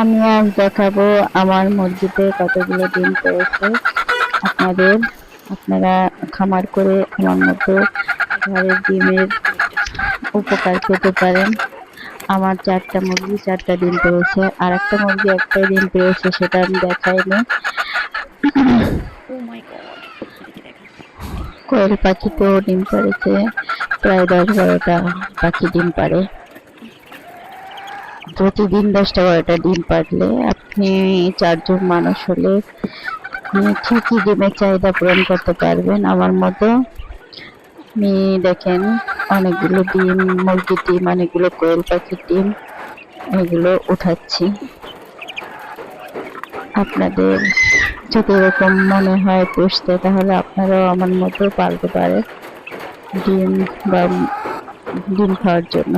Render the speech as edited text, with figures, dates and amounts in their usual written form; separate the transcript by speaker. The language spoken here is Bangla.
Speaker 1: আমি আজ দেখাবো আমার মুরগিতে কতগুলো ডিম পেড়েছে। আপনাদের আপনারা খামার করে আমার মতো ঘরের ডিমের উপকার পেতে পারেন। আমার 4টা মুরগি 4টা ডিম পেড়েছে, আর একটা মুরগি একটাই ডিম পেড়েছে, সেটা আমি দেখাইনি। কোয়েল পাখিতেও ডিম পাড়েছে, প্রায় 10-12টা পাখি ডিম পাড়ে। প্রতিদিন 10টা-12টা ডিম পারলে আপনি 4জন মানুষ হলে ঠিকই ডিমের চাহিদা পূরণ করতে পারবেন আমার মতো। আমি দেখেন অনেকগুলো ডিম, মুরগির ডিম, অনেকগুলো কোয়েল পাখির ডিম এগুলো উঠাচ্ছি। আপনাদের যদি এরকম মনে হয় পুষতে, তাহলে আপনারাও আমার মতো পালতে পারেন ডিম বা ডিম খাওয়ার জন্য।